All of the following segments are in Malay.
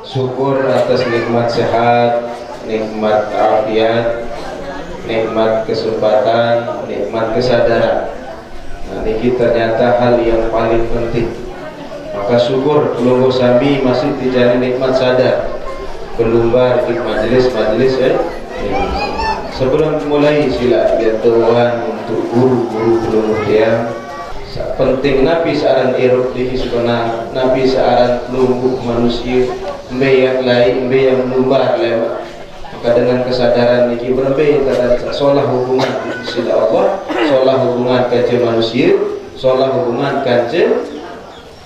Syukur atas nikmat sehat, nikmat afiat, nikmat kesempatan, nikmat kesadaran. Nah, ini ternyata hal yang paling penting. Maka syukur pelunggu sami masih dijadi nikmat sadar. Kelumbar di majelis-majelis Sebelum mulai sila ya Tuhan untuk guru-guru pelunggu dia. Penting Nabi searan iruk di hisbana, Nabi searan pelunggu manusia. Mbe yang lain, mbe yang lumbar lewat. Maka dengan kesadaran ini berbe terhadap solah hubungan sila Allah, solah hubungan kaca manusia, solah hubungan kaca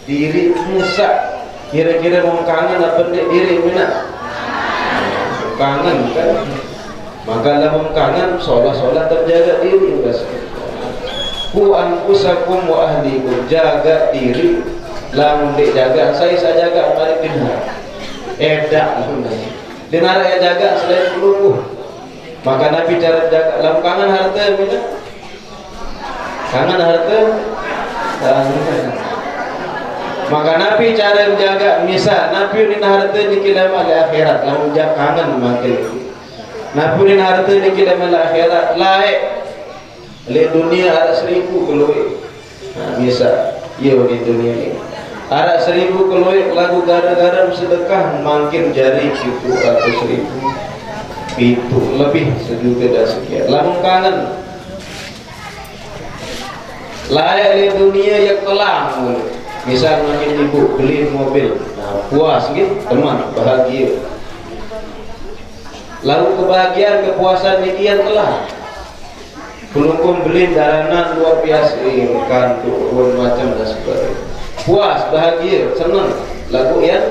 diri musa. Kira-kira mau kangen apa diri mina? Kangen kan? Maka lamun kangen solah-solah terjaga diri bas. Ku anfusakum wa ahlikum, jaga diri. Lamun dijaga, saya jaga mari benar. Edak dinar ya jaga selain pelunggu. Maka Nabi cara jaga dalam kangen harta bila kangen harta maka Nabi cara menjaga misal Nabi ini harta di kiamat akhirat lamun jaga kangen makin Nabi ini harta di kiamat akhirat laik le dunia ada 1000 keluar. Nah, misal iya di dunia ini ada 1000 keluar lagu gara-gara sedekah makin jari itu atau 1000 itu lebih sejuta dan sekian. Lamun kangen layak di dunia yang kelam. Misal makin ibu beli mobil, nah, puas gitu teman bahagia. Lalu kebahagiaan kepuasan demikian telah belum beli daranan luar biasa kan turun macam dan sebagainya. Puas, bahagia, senang. Lagu yang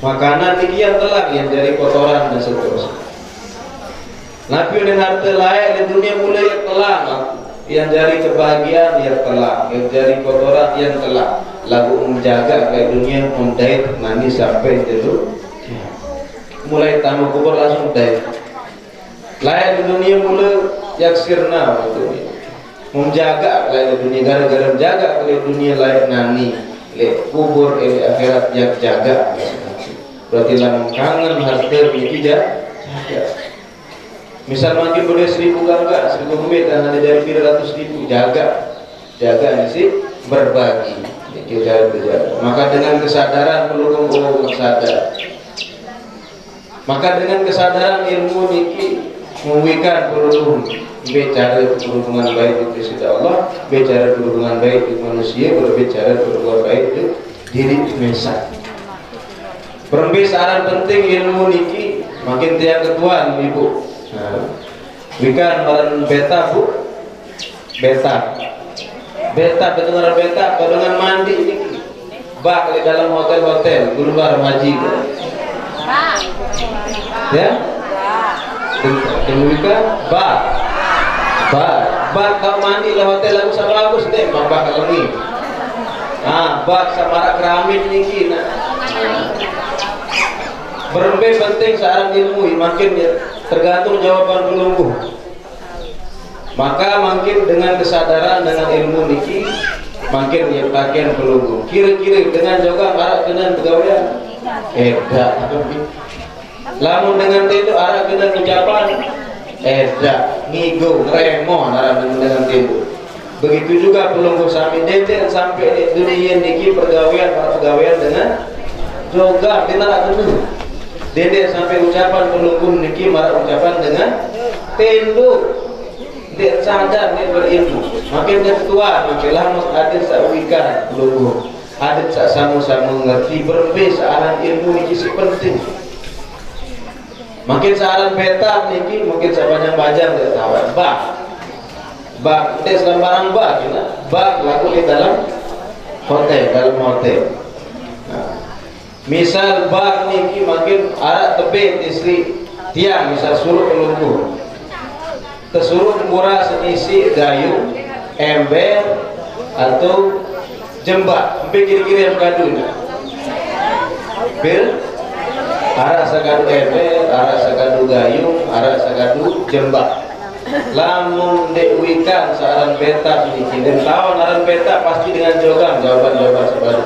makanan demikian telah yang dari kotoran dan seterusnya. Nabi dan harta layak di dunia mulai yang telah, yang dari kebahagiaan yang telah, yang dari kotoran yang telah. Lagu menjaga kayak dunia mendait nanti sampai itu. Mulai tamu kubur langsung dait. Layak di dunia mulai yang sirna itu. Menjaga layak dunia gara-gara menjaga layak dunia layak nani layak kubur layak akhirat yang jaga berarti lamun kangen harta ini jaga. Misal makin boleh 1000 gangga 1000 rumit dan ada dari 300.000 jaga ini sih berbagi kita berjaga. Maka dengan kesadaran perlu sadar. Maka dengan kesadaran ilmu niki membuatkan perlu bicara berhubungan baik itu sisi Allah, bicara berhubungan baik itu manusia, berbicara berhubungan baik itu diri mesa. Perempuan penting ilmu niki makin tiang ketuaan ibu. Nah, bukan orang beta bu, beta dengan beta, dengan mandi niki, bak di dalam hotel keluar haji, ya, demikian bak kau mandi lah hotel lagu sama bagus deh bak kalau ni bak sama keramik niki berembe penting seorang ilmu makin tergantung jawaban pelunggu. Maka makin dengan kesadaran dengan ilmu niki makin ya bagian pelunggu kira-kira dengan juga arah dengan pegawaian lamun dengan itu arah dengan ucapan ngigo remo arah dengan itu. Begitu juga pelunggu sami dede sampai di dunia niki pegawaian dengan juga tidak benar. Dede sampai ucapan pelunggu niki marah ucapan dengan tendu. Dia sadar dia berilmu. Makin dia tua makin lama ada sawikan pelunggu. Ada sama-sama mengerti berbe searan ilmu niki si penting. Makin searan beta niki mungkin sepanjang-panjang dia tahu bak dia selembaran bak lagu di dalam hotel nah, misal bak niki makin arak tebet istri tiang misal suruh pelunggu tersuruh murah senisi gayu ember atau jembak sampai kira-kira yang gaduh bil arah sagadu ember, arah sagadu gayung, arah sagadu jembak. Lamun dewikan searan beta niki dan tahun aran beta pasti dengan jawaban sebaru.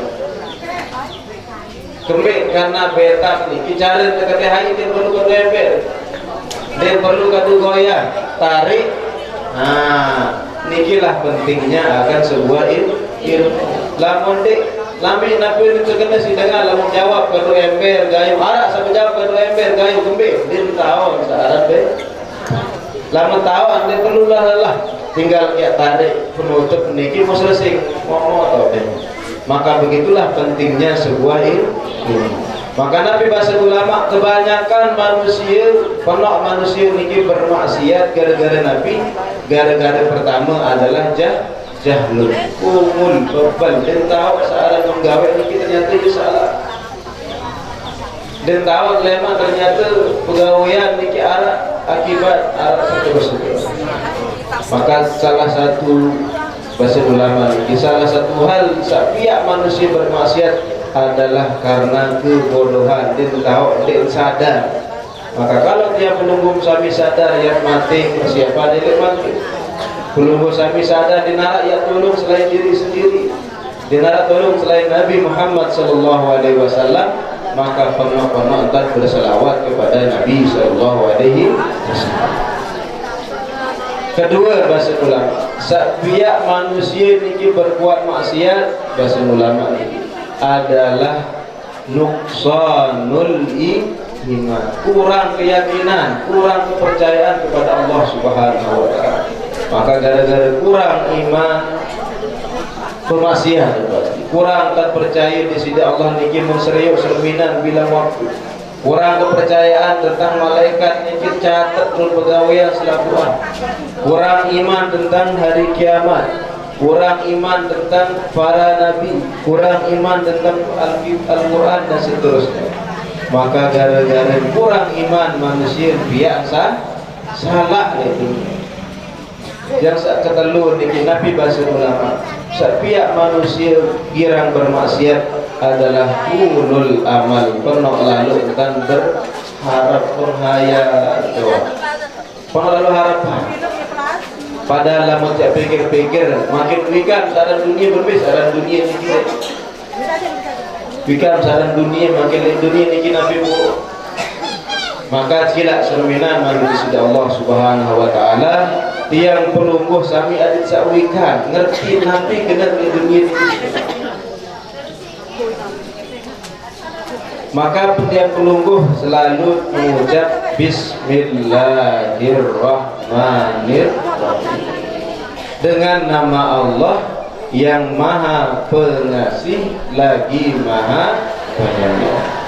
Kembali karena beta niki cara tekatnya hai dia perlu kadu ember, dia perlu kadu goyang, tarik. Nah, nikilah pentingnya akan sebuah ilmu. Lamun dek lambi napi itu kena si dengar lamun jawab kadu ember gayung, arah sampai jawab kadu ember gayung kembali dia tahu searan beta. Lama tahu anda perlu lah tinggal ya tarik penutup niki mau selesai ngomong atau deh. Maka begitulah pentingnya sebuah ilmu. Maka Nabi bahasa ulama kebanyakan manusia niki bermaksiat gara-gara Nabi. Gara-gara pertama adalah jahlun, umul, bebal dan tahu searah menggawe niki ternyata itu salah. Dan tahu lema ternyata pegawaian niki arah akibat arah seterusnya. Maka salah satu bahasa ulama niki salah satu hal pihak manusia bermaksiat adalah karena kebodohan dan tahu dan sadar. Maka kalau dia penunggu sami sadar yang mati persiapan dia mati. Penunggu sami sadar dinara ya tolong selain diri sendiri. Dinara tolong selain Nabi Muhammad sallallahu alaihi wasallam. Maka pernah antar berselawat kepada Nabi sallallahu alaihi wasallam. Kedua bahasa ulama, setiap manusia niki berbuat maksiat bahasa ulama niki adalah nuqsanul iman, kurang keyakinan, kurang kepercayaan kepada Allah Subhanahu wa taala. Maka gara-gara kurang iman pemaksiat kurang tak percaya di sini Allah niki menserius cerminan bilang waktu, kurang kepercayaan tentang malaikat niki catat pegawaian selakuan, kurang iman tentang hari kiamat, kurang iman tentang para nabi, kurang iman tentang Al-Quran dan seterusnya. Maka gara-gara kurang iman manusia biasa salah itu. Yang saat ketelur niki Nabi bahasa ulama setiap manusia girang bermaksiat adalah ulul amal, penuh lalu dan berharap penghayal penlalu harapan. Padahal lama tak pikir-pikir makin wikan saran dunia berbeza saran dunia niki wikan saran dunia makin dunia niki Nabi bu. Maka silak cerminan manusia sudah Allah Subhanahu wa taala yang pelungguh sami adik sakwikan ngerti nanti kena di dunia ini. Maka yang pelungguh selalu mengucap Bismillahirrahmanirrahim dengan nama Allah yang maha pengasih lagi maha penyayang.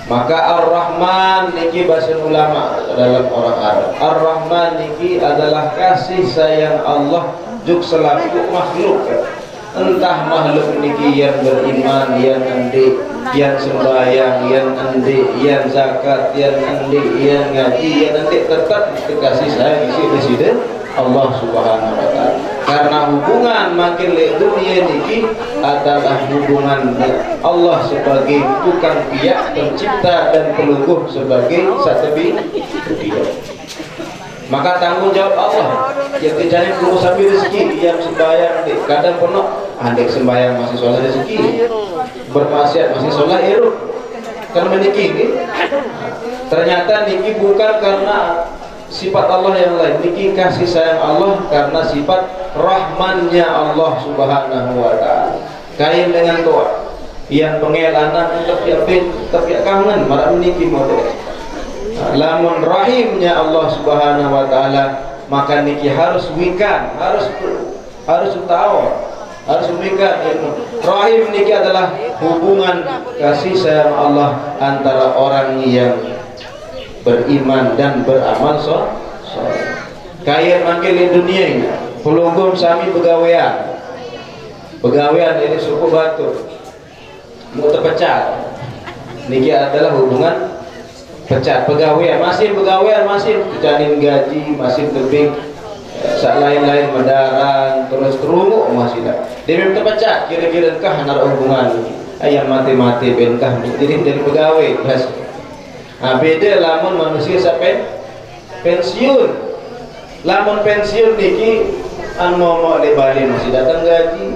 Maka Ar-Rahman niki bahasa ulama dalam orang Arab. Ar-Rahman niki adalah kasih sayang Allah juk selaku makhluk. Entah makhluk niki yang beriman, yang endi, yang sembahyang, yang endi, yang zakat, yang endi, yang ngaji, yang endi tetap kasih sayang isi presiden Allah Subhanahu wa taala. Karena hubungan makin le dunia niki adalah hubungan Allah sebagai tukang pihak pencipta dan pelungguh sebagai satebi pihak. Maka tanggung jawab Allah yang dicari pelungguh sambil rezeki yang sembahyang kadang penuh andek sembahyang masih sholat rezeki bermaksiat masih sholat eruk karena niki ternyata niki bukan karena sifat Allah yang lain, niki kasih sayang Allah karena sifat rahmannya Allah Subhanahu wa taala. Kain dengan tua yang pengel anak tapi kangen marah niki model. Lamun rahimnya Allah Subhanahu wa taala maka niki harus wikan, harus tahu, harus wikan ilmu. Rahim niki adalah hubungan kasih sayang Allah antara orang yang beriman dan beramal soleh. Kaya makin di dunia ini pelunggum sami pegawaian ini suku batu mau terpecat niki adalah hubungan pecat pegawaian masih janin gaji masih tebing Sak lain-lain mendaran terus kerungu masih dah. Dia memang terpecah kira-kira kah anar hubungan ayam mati-mati benkah jadi dari pegawai belas. Nah, beda lamun manusia sampai pensiun. Lamun pensiun niki an momok le balik masih datang gaji.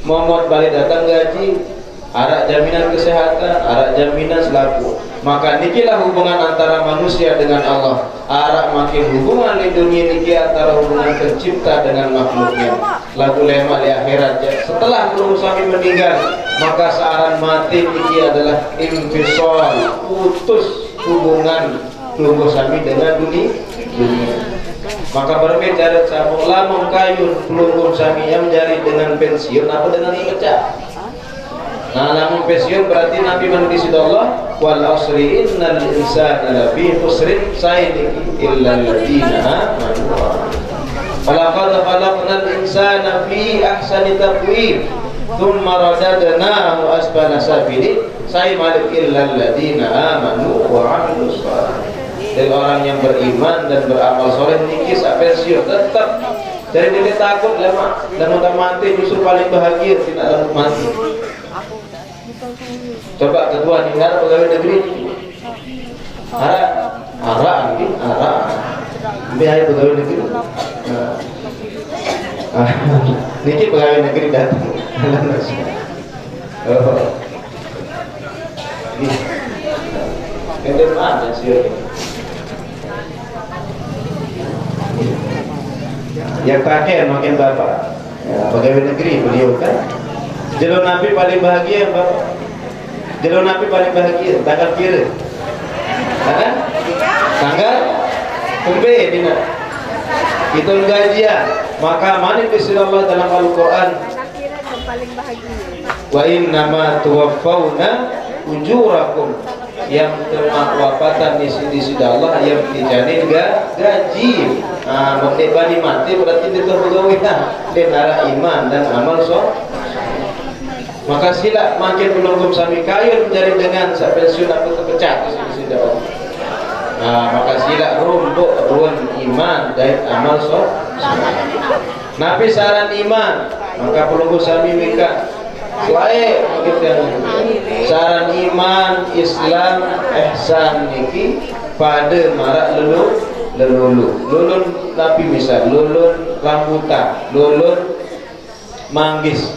Momok balik datang gaji, arak jaminan kesehatan, arak jaminan selaku. Maka nikilah hubungan antara manusia dengan Allah. Arak makin hubungan di dunia niki antara hubungan pencipta dengan makhluknya. Lagu lema di akhirat. Setelah belum suami meninggal, maka searan mati niki adalah infisal, putus hubungan belum suami dengan dunia. Maka berbeda sambung lamun kayun pelunggung sami yang jari dengan pensiun apa dengan pecah. Nah, lamun pensiun berarti Nabi mendisi Allah wal asri innal insana lafi khusrin sayyidiki illa alladziina amanu. Walaqad khalaqnal insana fi ahsani taqwim thumma radadnahu asfala safilin sayyidiki illa alladziina amanu wa 'amilus shalihaat. Dan orang yang beriman dan beramal soleh niki sak pensiun tetap. Jadi dia takut lama mati justru paling bahagia tidak lama mati. Coba kedua tinggal pegawai negeri. Ara biaya pegawai negeri. Niki pegawai negeri datang. Kendem ada sih. Yang terakhir makin bapak ya, pegawai negeri beliau kan jalur Nabi paling bahagia bapak, jalur Nabi paling bahagia tanggal kira tanggal kembe dina itu gajian. Maka mani Allah dalam Al-Quran wa innama tuwaffawna ujurakum yang termak wafatan di sisi Allah yang dijamin gaji. Nah, bani mati berarti dia pegawai dan arah iman dan amal soleh. Maka sila makin belum sami kayun menjadi dengan pensiun apa terpecah di sisi Allah. Nah, maka sila rumbuk ruan iman dan amal soleh. Nabi saran iman, maka pelunggu sami mereka wae gitu. Saran iman, Islam, ihsan niki pada marak lulun Nabi misal lulun rambutan, lulun manggis,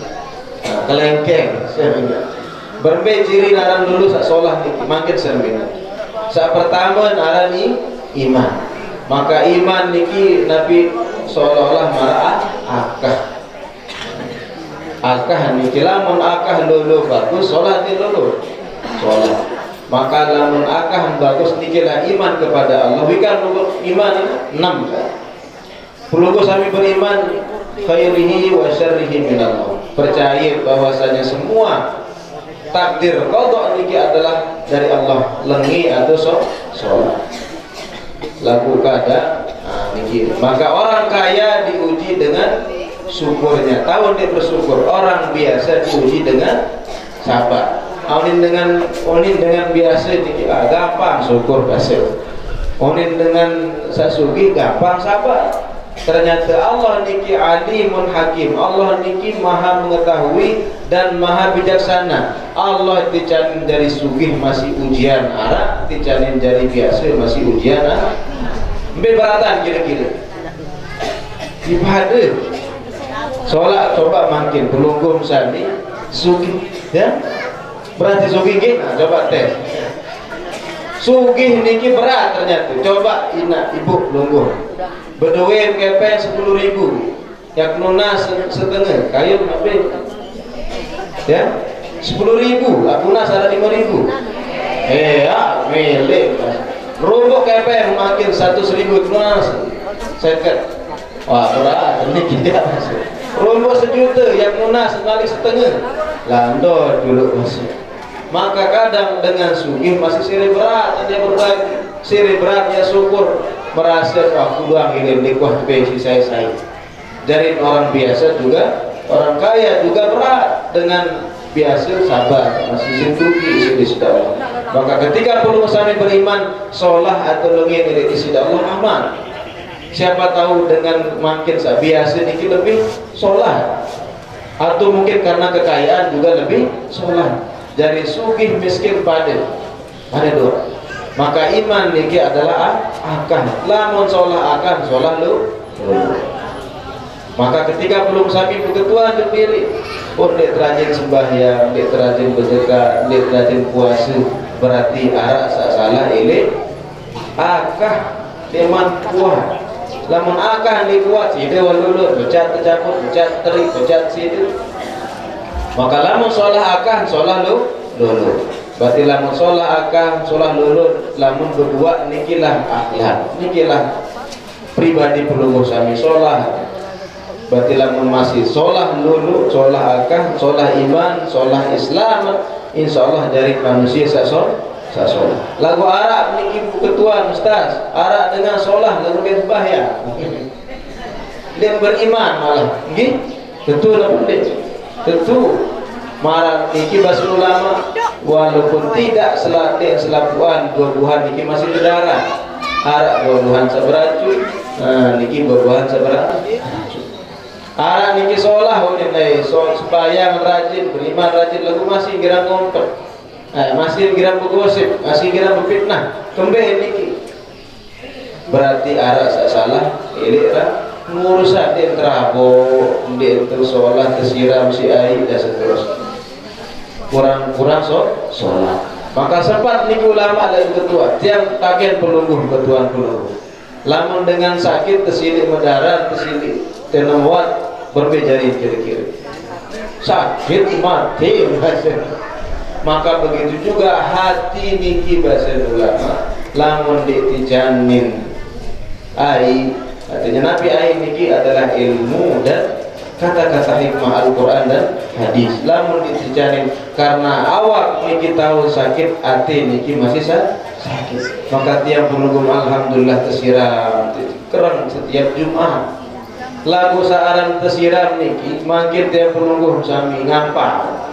nah, kelengkeng sebenarnya. Berbe ciri naran dulu sak solah niki mangkit sebenarnya. Sak pertama narani iman. Maka iman niki Nabi seolah-olah marah akah niki lamun akah lulu bagus salat lulu salat. Maka lamun akah bagus niki lah iman kepada Allah. Wikan iman 6 kan. Perlu sami beriman khairihi wa syarrihi minallah. Percaya bahwasanya semua takdir qada niki adalah dari Allah, lengi atau salat. Lagu kada niki. Maka orang kaya diuji dengan syukurnya, tahun dia bersyukur. Orang biasa diuji dengan sabar. Onin dengan biasa gampang syukur kasih. Onin dengan sasugi gampang sabar. Ternyata Allah niki alimun hakim. Allah niki maha mengetahui dan maha bijaksana. Allah dicanin dari sugih masih ujian arak, dicanin dari biasa masih ujian arak. Beberatan kira-kira. Ibadah. Sholat coba makin pelunggum sani sugih ya. Berarti sugih nggih, nah, coba tes. Sugih niki berat ternyata. Coba ibu pelunggum. Berduit kepen 10.000. Yak nuna setengah, kayu nabe. Ya. 10.000, akuna ada 5.000. Ya, milik. Rubuk kepen makin 100.000 nuna seket. Wah, berat niki dia masuk. Rumput 1 juta yang lunas sekali setengah landor dulu masih. Maka kadang dengan sugih masih siri berat, dia berbagi siri berat ya syukur merasa aku doang ini nikah pensi saya. Dari orang biasa juga orang kaya juga berat dengan biasa sabar masih sintuki isi Allah. Maka ketika perlu sami beriman sholah atau lengi dari isi Allah aman. Siapa tahu dengan makin biasa niki lebih sholat, atau mungkin karena kekayaan juga lebih sholat. Jadi sugih miskin pada dua. Maka iman niki adalah akan. Lamun sholat akan sholat lu. Maka ketika belum sami ketuaan dipilih, dek rajin sembahyang, dek rajin bersedekah, dek rajin puasa, berarti arak salah ele akah deman kuat. Lamun akah ni kuat sih dia walulur becat tercampur becat teri becat situ. Maka lamun sholah akah sholah lulur. Berarti lamun sholah akah sholah lulur, lamun berbuat nikilah akhlak, nikilah pribadi perlu sami sholah. Berarti lamun masih sholah lulur, sholah akah, sholah iman, sholah Islam, insyaallah dari manusia sason. Lagu Arab niki ketuan Ustaz, Arab dengan sholah lagu dia sembahyang. Dia beriman malah, nggih. Tentu lah boleh. Tentu marah niki bahasa ulama walaupun tidak selapuan buah-buahan niki masih berdarah. Arab buah-buahan seberacun, niki buah-buahan seberacun. Arab niki sholah boleh, sembahyang rajin, beriman rajin lagu masih gerang ngompet. Masih kira bergosip, masih kira berfitnah, kembali niki. Berarti arah salah, iliklah ngurusan dia terabok, dia sholat tersiram si air dan seterusnya. Kurang sholat. Maka sempat niki ulama dan ketua, tiang tagihan pelungguh ketuaan pelungguh. Lamun dengan sakit tersilik mendarat, tersilik tenawat berbejari kiri-kiri. Sakit mati maksudnya. Maka begitu juga hati niki bahasa ulama lamun ditijanin ai, artinya Nabi ai niki adalah ilmu dan kata-kata hikmah Al-Quran dan hadis. Lamun ditijanin karena awak niki tahu sakit, hati niki masih sakit, maka tiap penunggu alhamdulillah tersiram keren setiap Jumat. Lagu saaran tersiram niki makin tiap penunggu sami ngampang.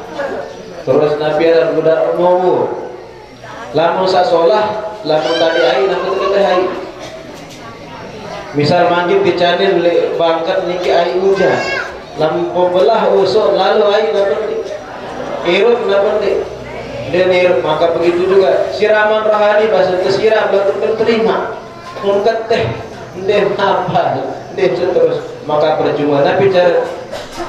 Terus Nabi ada budak umur. Lamun sa sholah, lamun tadi air, lamun tadi air. Misal mangkit dicanin bangkat niki air hujan. Lamun pembelah usuk lalu air lamun di. Irup lamun di. Dan irup maka begitu juga siraman rohani bahasa tersiram lalu terima. Mungkin teh, dia apa, dia terus maka percuma. Nabi cara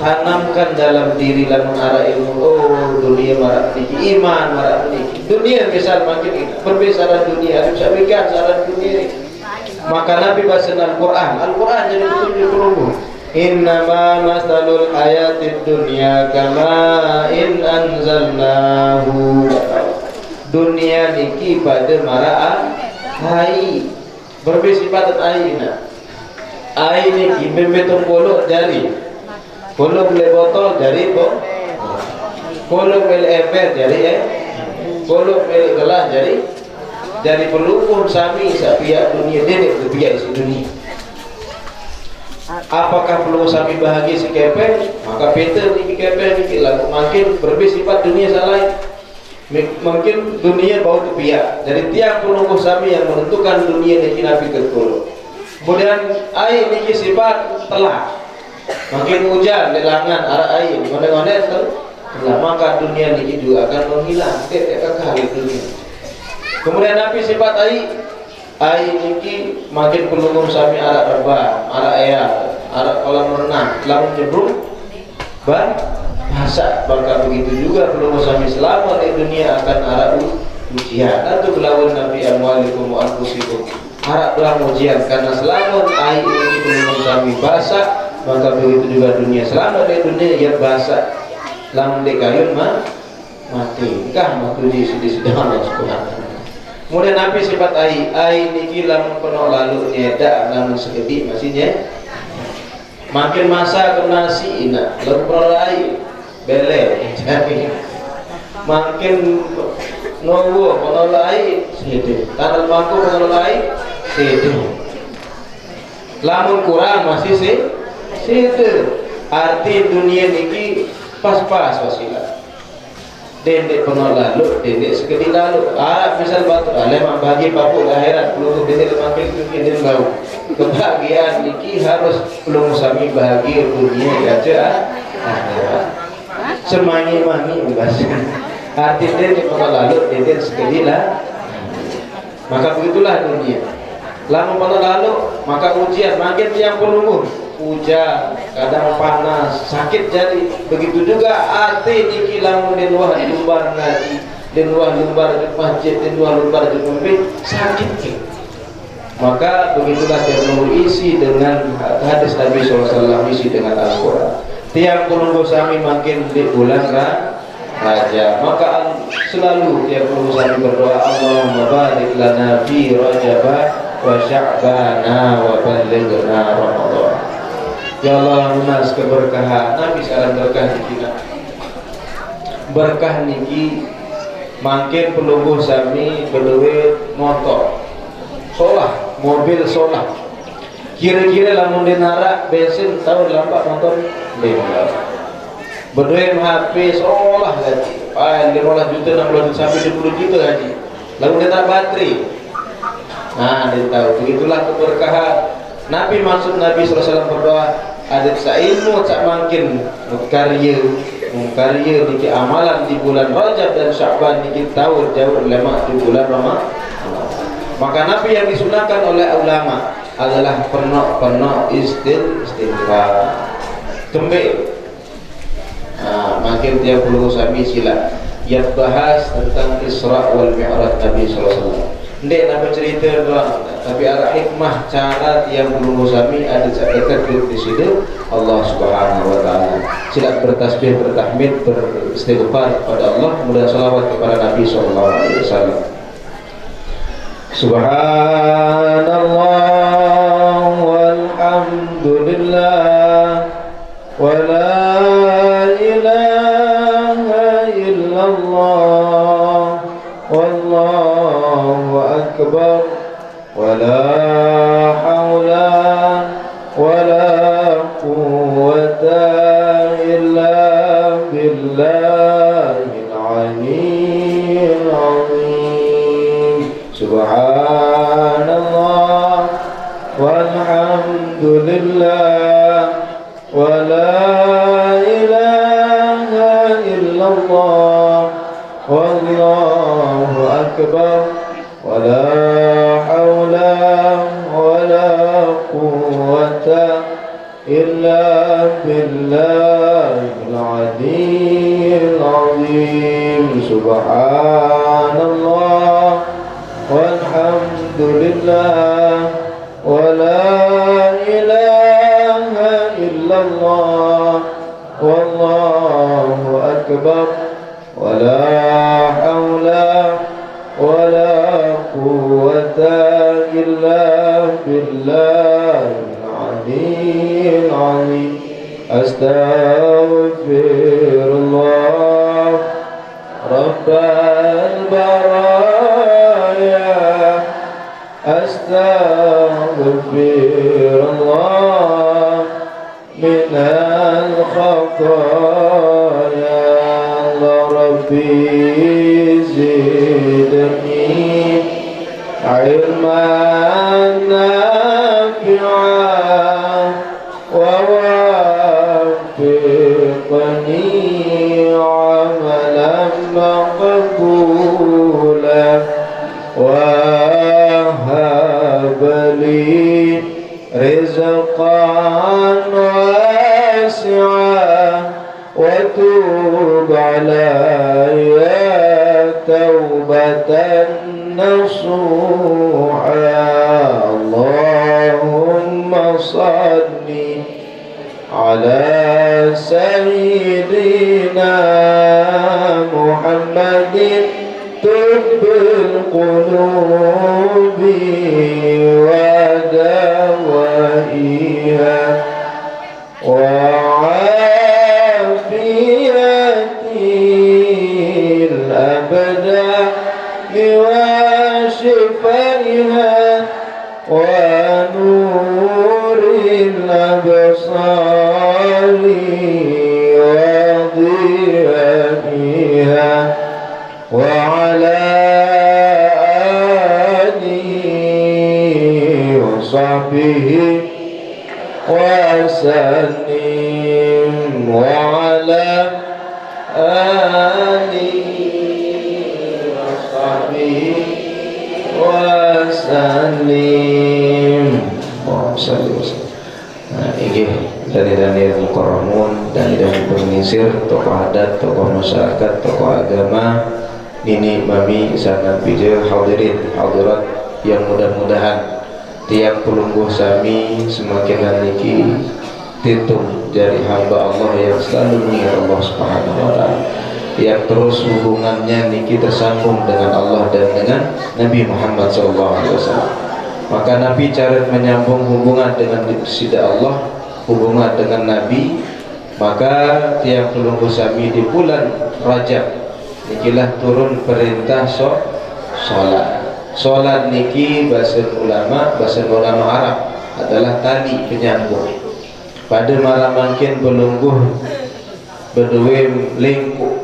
tanamkan dalam diri lamun arah ilmu. Dunia marah niki, iman marah niki. Dunia misal makin perbesaran dunia, bisa berikan saran dunia. Maka Nabi bahasa Al-Quran jadi betul pelunggu. Innama masalul hayatid dunya kama in anzalnahu. Dunia niki pada marah hai bersifat aina. Air niki membetul polok jari. Polok boleh botol jari po. Polok boleh ember jari polok boleh gelas jari pelukun sami sapiak dunia dia berbiak isi dunia. Apakah perlu sami bahagia si kepel? Maka Peter niki kepel niki lalu makin bersifat dunia salah. Mungkin dunia bau tepiak. Jadi tiap penunggu sami yang menentukan dunia niki Nabi ketul. Kemudian air niki sifat telah. Makin hujan lelangan arah air mana-mana itu telah, maka dunia niki juga akan menghilang tidak kekal dunia. Kemudian Nabi sifat air niki makin pelunggung sami arah rebah, arah air, arah kolam renang, lamun jebruk bahasa. Maka begitu juga pelunggung sami selamat di dunia akan arah ujian. Atau belawan Nabi amwalikum wa anfusikum arah belah ujian, karena selamat air ini pelunggung sami basah. Maka begitu juga dunia selama di dunia ia basah, lamun di kayun mati kah waktu di sedih Allah Subhanahu. Kemudian Nabi sifat ai niki lamun penuh lalu nyeda lamun segede masihnya makin masa kena si ina lalu penuh ai bele jadi makin nunggu penuh ai sedih tanah bangku penuh ai sedih lamun kurang masih situ arti dunia niki pas-pas wasilah. dendek pernah lalu, dendek sekali lalu. Misal batu, lemah bagi papuk akhirat, peluru dendek makin mungkin bau. Kebahagiaan niki harus belum sami bahagia dunia kaca akhirat. Semangi-mangi enggak. Arti dendek pernah lalu, dendek sekali lah. Maka begitulah dunia. Lama pernah lalu, maka ujian makin yang penunggu. Hujan, kadang panas, sakit jadi. Begitu juga hati niki lamun di luar lumbar ngaji, di luar lumbar di masjid, di luar lumbar di pemimpin, sakit. Maka begitulah yang perlu isi dengan hadis Nabi SAW, isi dengan Al-Quran. Tiang penunggu sami makin di bulan Raja, maka selalu tiang penunggu sami berdoa, Allahumma barik lana fi Rajaba wa Sya'bana wa ballighna Ramadan. Ya Allah lunas keberkahan Nabi sekarang berkah di kita berkah niki makin pelungguh sami berduit motor solah mobil solah kira-kira lamun dinarak bensin tahun lampak motor lembab berduit HP solah gaji 15 juta 16 juta sampai 20 juta gaji lalu dinarak baterai nah dia tahu begitulah keberkahan Nabi maksud Nabi SAW berdoa ada ilmu tak makin karya niki amalan di bulan Rajab dan Sya'ban niki tahun jauh ulama di bulan Ramadan. Maka Nabi yang disunahkan oleh ulama adalah penuh istighfar. Kembali. Makin tiap puluh sami sila yang bahas tentang Isra wal Mi'raj Nabi SAW. Ndek nak bercerita doang, tapi arah hikmah cara yang belum sami ada dekat di sini Allah Subhanahu wa taala. Sila bertasbih, bertahmid, beristighfar kepada Allah, kemudian salawat kepada Nabi sallallahu alaihi wasallam. Subhanallah walhamdulillah wa la ilaha illallah wallahu akbar wa la hawla wa la quwwata illa billahil aliyyil azim. Subhanallah walhamdulillah wa la ilaha illallah wallahu akbar wa la hawla wa la quwwata illa billahil aliyyil azim. Subhanallah walhamdulillah wa la ilaha illallah wallahu akbar wa la hawla wa la quwwata illa billahil aliyyil azim. Astaghfirullah rabbal baraya, astaghfirullah minal khataya. Ya Rabbi zidni ilman nafi'an wa waffiqni amalan maqbulan wa hab li rizqan wasi'an wa tub alayya taubatan nasuha. Allahumma salli ala sayyidina Muhammadin tubbil qulubi wa dawaiha wa afiyatil abdani wa shifaiha wa nuril absari wa dhiyaiha وسلم وعلى آله وصحبه وسلم. Nah, ini dari Mukarramun, dari pengisir, tokoh adat, tokoh masyarakat, tokoh agama, nini, mami, sangat bijak, hadirin, hadirat yang mudah-mudahan tiap pelungguh sami semakin naniki titung dari hamba Allah yang selalu mengingat Allah Subhanahu wa taala, yang terus hubungannya niki tersambung dengan Allah dan dengan Nabi Muhammad SAW. Maka Nabi cara menyambung hubungan dengan sida Allah, hubungan dengan Nabi. Maka tiap pelungguh sami di bulan Rajab nikilah turun perintah sholat. Sholat niki bahasa ulama Arab adalah tali penyambung. Pada malam makin pelungguh berdua lingkup,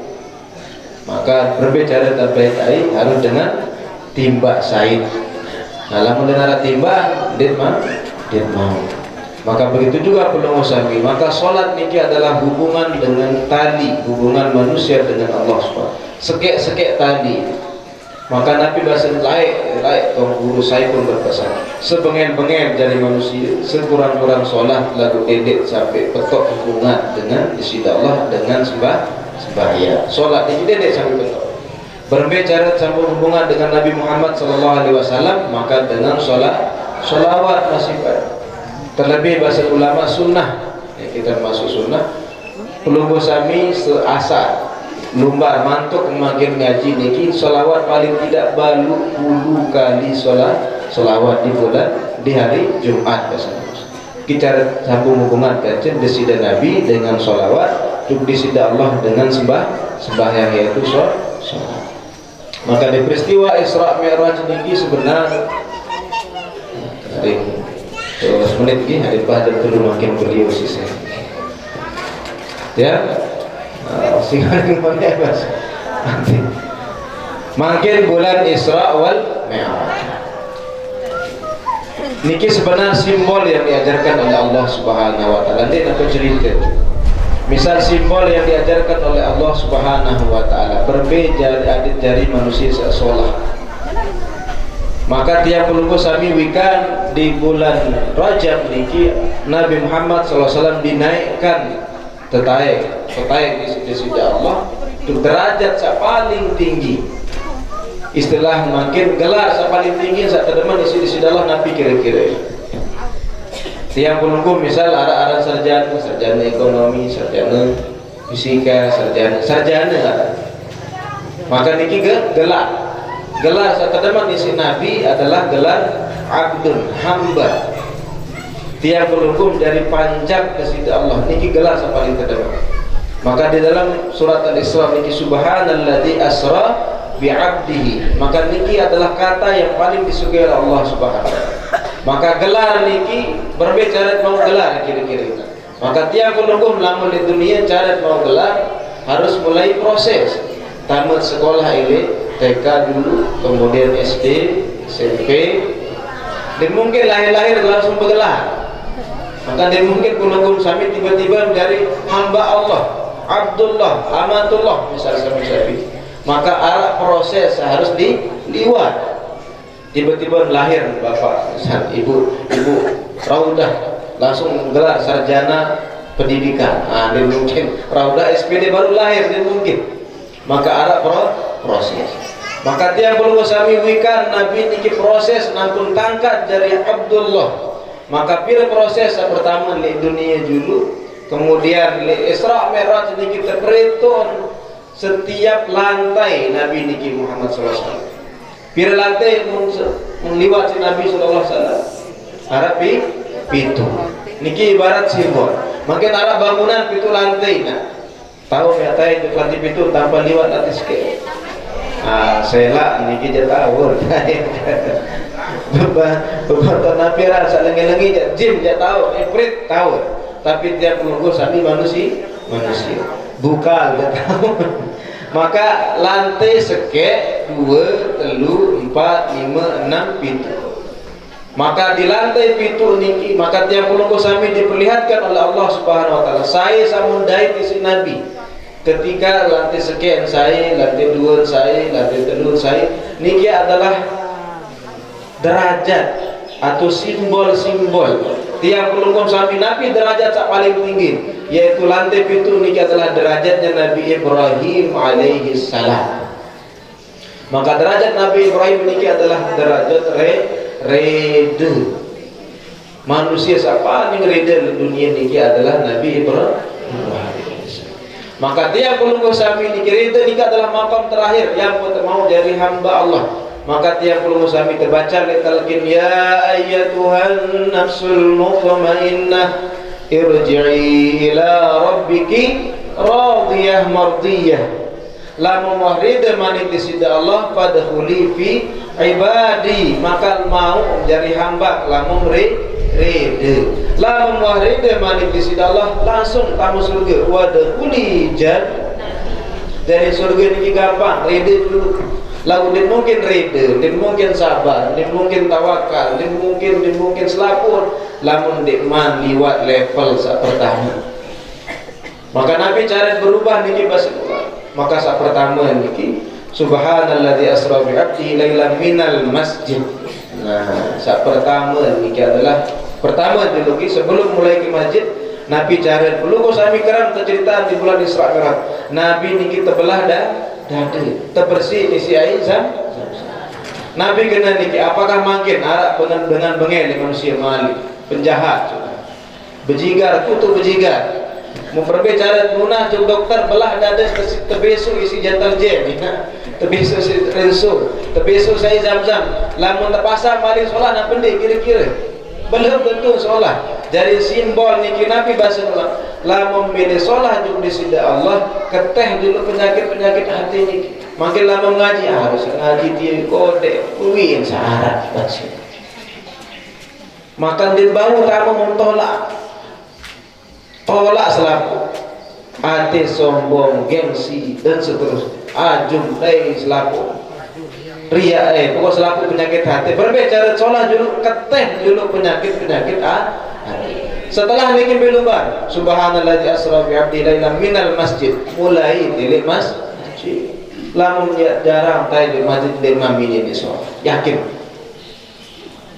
maka berbicara terbaik harus dengan timba said. Nah, lamun denara timba dit mau. Maka begitu juga pelungguh sami. Maka sholat niki adalah hubungan dengan tali, hubungan manusia dengan Allah SWT. Sekek tali. Maka Nabi bahasa laik guru saya pun berpesan, sebengel-bengel dari manusia, sekurang-kurang sholat lalu edit sampai petok hubungan dengan sida Allah dengan sembahyang. Sholat ini edit sampai petok. Berbicara sambung hubungan dengan Nabi Muhammad SAW, maka dengan sholawat masih baik. Terlebih bahasa ulama sunnah, ya, kita masuk sunnah. Pelungguh sami seasar lumbar mantuk makin ngaji niki sholawat paling tidak balu 10 kali sholawat di hari Jumat biasanya. Kita sambung hubungan kajian desida Nabi dengan sholawat, desida Allah dengan sembahyang yaitu sholat. Maka di peristiwa Isra Mi'raj niki sebenarnya hari 12 menit ini hari pada turun makin beliau sih ya. Sehingga mana mas nanti makin bulan Isra wal Mi'raj niki sebenarnya simbol yang diajarkan oleh Allah Subhanahu wa taala. Ini aku cerita misal simbol yang diajarkan oleh Allah Subhanahu wa taala, berbeda dari manusia sholat. Maka tiap pelungguh sami wikan di bulan Rajab niki Nabi Muhammad SAW dinaikkan tetaik di sisi Allah untuk derajat yang paling tinggi. Istilah makin gelar yang paling tinggi saat terdeman di sisi Allah Nabi kira-kira. Tiap pelungguh misal ada sarjana ekonomi, sarjana fisika, sarjana. Maka niki gelar saat terdeman di sisi Nabi adalah gelar abdun, hamba. Tiap pelungguh dari panjang ke sisi Allah niki gelar yang paling terdeman. Maka di dalam surat Al-Isra niki subhanalladzi asra bi'abdihi, maka niki adalah kata yang paling disukai oleh Allah Subhanahu wa taala. Maka gelar niki berbicara mau gelar kira-kira. Maka tiap pelungguh melamun di dunia cara mau gelar harus mulai proses tamat sekolah ini TK dulu, kemudian SD, SMP, dan mungkin lahir langsung bergelar. Maka dia mungkin pelungguh sami tiba-tiba dari hamba Allah, Abdullah, Amatullah misalnya sami. Maka arah proses harus diliwat. Tiba-tiba lahir bapak, ibu Raudah langsung gelar sarjana pendidikan. Dia mungkin Raudah SPD baru lahir dia mungkin. Maka arah proses. Maka tiap pelungguh sami wikan Nabi niki proses nampun tangkat dari Abdullah. Maka pira proses yang pertama di dunia dulu, kemudian di Isra Mi'raj niki terperhitung setiap lantai Nabi niki Muhammad SAW. Pira lantai meliwat si Nabi SAW. Harap pitu. Niki ibarat simbol. Makin arah bangunan pitu lantai. Nah, tahu ya itu lantai pitu tanpa liwat lantai sikit. Sela niki dia tahu. Beberapa Nabi rasa lengi-lengi jim dia tahu, ifrit tahu. Tapi dia pelungguh sami manusia. Bukan dia tahu. Maka lantai sekek 2, 3, 4, 5, 6 pintu. Maka di lantai pitu niki, maka tiap pulungku sami diperlihatkan oleh Allah Subhanahu wa taala. Saya samun dait isi Nabi. Ketika lantai sekian saya, lantai dua saya, lantai telur saya, niki adalah derajat atau simbol-simbol. Tiap pulungku sami Nabi derajat yang paling tinggi, yaitu lantai pitu niki adalah derajatnya Nabi Ibrahim alaihi salam. Maka derajat Nabi Ibrahim niki adalah derajat reda. Manusia siapa yang reda di dunia ini adalah Nabi Ibrahim. Maka dia perlu sami ini reda ini adalah makam terakhir yang mau jadi hamba Allah. Maka dia perlu sami terbaca talqin ya ayyatuhan nafsul mutmainnah irji'i ila rabbiki radiyah mardiyah. Lamun wahrida manik disida Allah fadkhuli fi ibadi, maka mau jadi hamba lamun reda. Lamun wahrida manik disida Allah langsung tamu surga wadkhuli jannah. Dari surga ini gampang, reda dulu. Lalu dia mungkin reda, dia mungkin sabar, dia mungkin tawakal, dia mungkin selapur. Lamun dia man liwat level pertama. Maka Nabi cara berubah niki bahasa. Maka saat pertama niki subhanalladzi asra bi 'abdihi lailan minal masjid. Nah, saat pertama niki adalah pertama dulu sebelum mulai ke masjid Nabi cara dulu kok sami keram cerita di bulan Isra Mi'raj. Nabi niki terbelah dada, terbersih isi air zam. Nabi kena niki apakah makin arak dengan bengel manusia malik, penjahat, bejigar, tutup bejigar. Mau berbicara munah cuk dokter belah dada terbesu isi jantal jam, terbesu si renso, terbesu saya zam-zam. Lamun terpasang mari solat nak pendek kira-kira. Belum tentu solat. Jadi simbol niki Nabi bahasa Allah. Lamun milih solat juga di sida Allah, keteh dulu penyakit-penyakit hati niki. Makin lama ngaji harus ngaji dia kode, kuwin syarat baca. Makan di bau kamu mentolak. Tolak selaku hati sombong, gengsi dan seterusnya. Ajum selaku ria pokok selaku penyakit hati. Berbicara sholat dulu keteh dulu penyakit hati. Setelah niki belubar subhanalladzi asra bi 'abdihi lailan minal masjid, mulai dari masjid. Lamun jarang tay di masjid lima menit sholat. Yakin.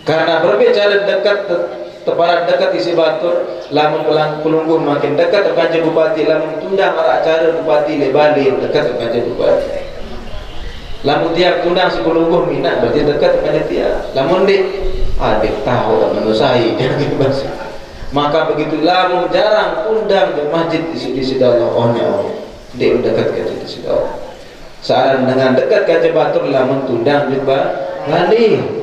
Karena berbicara dekat dekat isi batur, lamun pelungguh makin dekat kepada bupati, lamun tundang arah acara bupati lebalin dekat kepada bupati. Lamun tiap tundang si pelungguh minat berarti dekat kepada dia. Lamun adik tahu menusai maka begitu lamun jarang tundang di masjid di sida Allah dia dekat ke sida Allah. Saran dengan dekat ke batur lamun tundang juga ngali.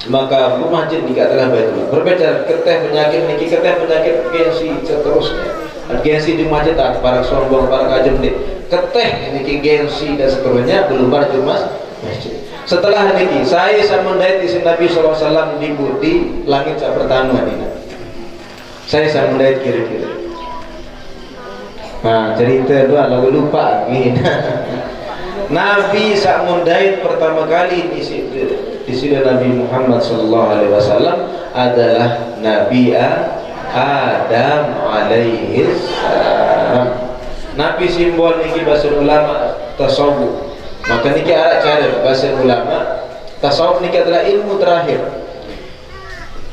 Maka masjid niki adalah Baitullah. Berbicara keteh penyakit niki keteh penyakit gengsi seterusnya. Gengsi di masjid tak para sombong para kajem nih. Keteh niki gengsi dan seterusnya belum di masjid. Setelah niki saya sama mendait di Nabi SAW di langit saat pertama ini. Saya sama mendait kira-kira. Nah cerita dua lalu lupa gini. Nabi saat mendait pertama kali di sini Nabi Muhammad sallallahu alaihi wasallam adalah Nabi Adam alaihi salam. Nabi simbol niki bahasa ulama tasawuf. Maka niki ada cara bahasa ulama tasawuf niki adalah ilmu terakhir.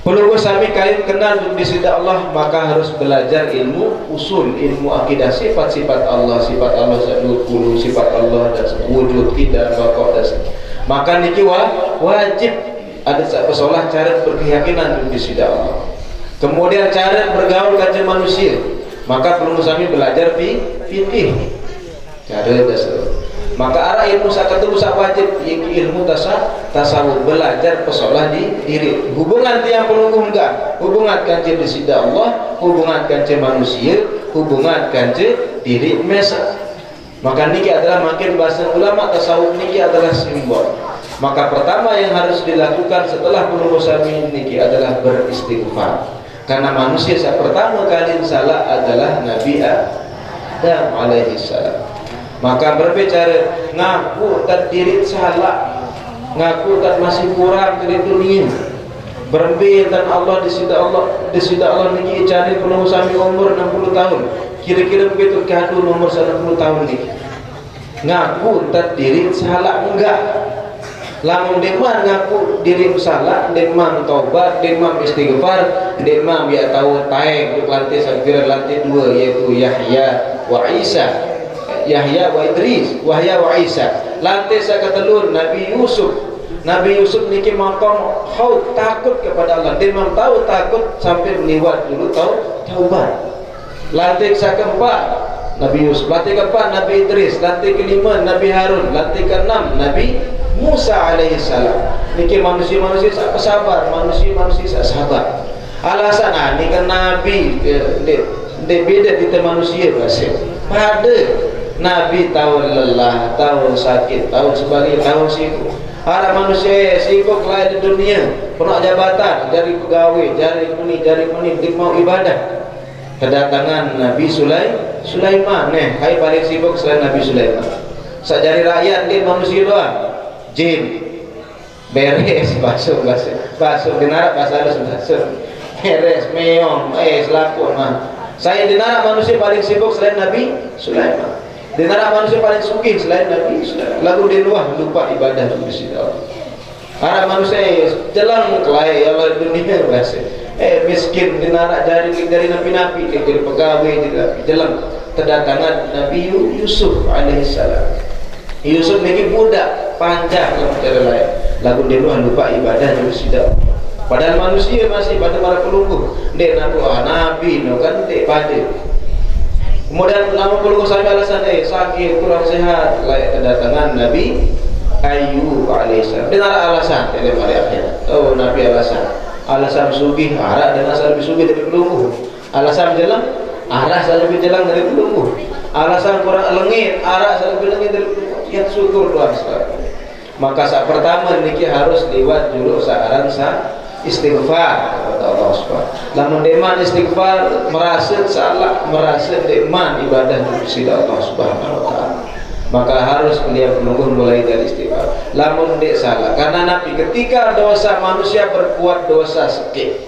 Perlu sami kain kenal di sida Allah, maka harus belajar ilmu usul, ilmu akidah sifat-sifat Allah, sifat Allah 20, sifat Allah dan wujud tidak baqa dan maka niki wajib ada seolah cara berkeyakinan di sida Allah. Kemudian cara bergaul dengan manusia, maka perlu kami belajar fikih cara dasar. Maka arah ilmu sakatu wajib ilmu tasawuf belajar pesolah di diri. Hubungan tiang pelungguh enggak, hubungan kanci di sida Allah, hubungan kanci manusia, hubungan kanci diri mesa. Maka niki adalah makin bahasa ulama tasawuf niki adalah simbol. Maka pertama yang harus dilakukan setelah pelungguh sami niki adalah beristighfar. Karena manusia saat pertama kali salah adalah Nabi Adam alaihi salam. Maka berbicara ngaku tak diri salah, ngaku tak masih kurang dari dunia. Berembil dan Allah di sida Allah niki cari penuh sami umur 60 tahun. Kira-kira begitu kadu nomor 60 tahun ni. Ngaku tak diri salah enggak. Lamun demam ngaku diri salah, demam taubat, demam istighfar, demam ya tahu taib untuk lantai sakir lantai 2 yaitu Yahya wa Isa. Yahya wa Idris, Wahya wa Isa. Lantai sakatelur Nabi Yusuf. Nabi Yusuf niki maqam khauf, takut kepada Allah. Demam tahu takut sampai meliwat dulu tahu taubat. Lantai keempat Nabi Yusuf, lantai keempat Nabi Idris, lantai kelima Nabi Harun, lantai keenam Nabi Musa alaihissalam. Niki manusia-manusia sak sabar, manusia-manusia sak sabar. Alasan ni kan Nabi de beda kita manusia bahasa. Pada Nabi tahu lelah, tahu sakit, tahu sebagainya, tahu sibuk. Ada manusia sibuk lah di dunia, penuh jabatan, jari pegawai, jari ini, dia mau ibadah. Kedatangan Nabi Sulaiman, hai paling sibuk selain Nabi Sulaiman. Sajari rakyat dia manusia doang. Jin beres basuh dinarak bahasa halus basuh beres meong selaput mah. Saya dinarak manusia paling sibuk selain Nabi Sulaiman. Dinarak manusia paling sugih selain Nabi Sulaiman. Lalu dia lupa ibadah di sisi Allah. Para manusia jelang kelai Allah dunia bahasa. Miskin dinarak dari nabi-nabi, dari pegawai, dari jelang kedatangan Nabi Yusuf alaihissalam. Yusuf ini budak panjang dalam cara lain. Lagu dia lupa ibadah juga sudah. Padahal manusia masih pada para pelungguh. Dek nabi nabi no kan dek pada. Kemudian lama pelungguh sampai alasan sakit kurang sehat layak kedatangan Nabi Ayub alaihissalam. Dia ada alasan dalam ayatnya. Oh Nabi alasan sugih arah dan asal lebih sugih dari pelungguh. Alasan jalan arah asal lebih jalan dari pelungguh. Alasan kurang lengit arah asal lebih lengit dari pelungguh. Yang syukur doang sekali. Maka saat pertama niki harus lewat dulu saran istighfar kepada Allah Subhanahu. Lamun deman istighfar merasa salah, merasa deman ibadah kepada Allah Subhanahu wa taala. Maka harus beliau menunggu mulai dari istighfar. Lamun dek salah, karena Nabi ketika dosa manusia berbuat dosa sedikit,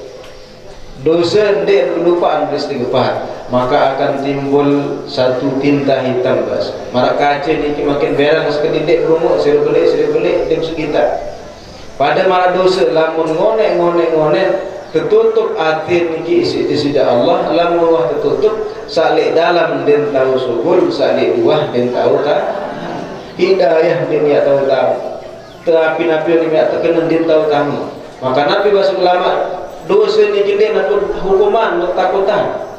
dosa dek kelupaan beristighfar, maka akan timbul satu tinta hitam bas. Marak kaca ni makin berang sekali dek berumur seri belik dem sekitar. Pada marak dosa lamun ngonek tertutup hati niki isi sida Allah, lamun Allah tertutup salik dalam den tahu subul, salik luah den tahu tak hidayah den ya tahu terapi-napi ni ya terkena den tahu tahu. Maka Nabi bahasa ulama dosa niki den aku hukuman takutan.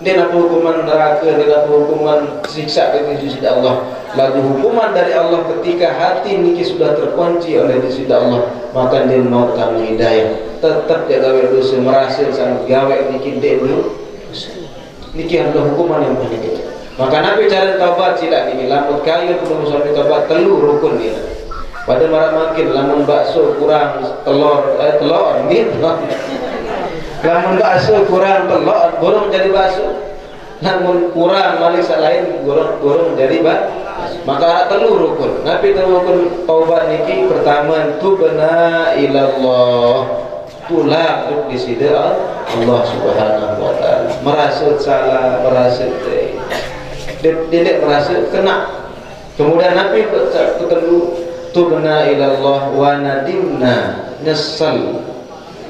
Dia nak hukuman neraka, dia nak hukuman siksa dari sisi Allah. Lalu hukuman dari Allah ketika hati niki sudah terkunci oleh sisi Allah, maka dia mau kamu hidayah. Tetap dia gawe dosa merasa sangat gawe niki dia dulu. Niki adalah hukuman yang paling kecil. Maka Nabi cara taubat sila niki lamun kayu belum sampai taubat telu rukun dia. Pada marak makin lamun bakso kurang telur gitu. Lamun bakso kurang telur, gorong jadi bakso. Namun kurang malik lain gorong jadi bakso. Maka ada telur rukun. Nabi tahu rukun taubat niki pertama tubna ilallah. Pula di sini Allah Subhanahu wa taala. Merasa salah, merasa tidak merasa kena. Kemudian Nabi ketemu tubna ilallah wa nadimna nyesal.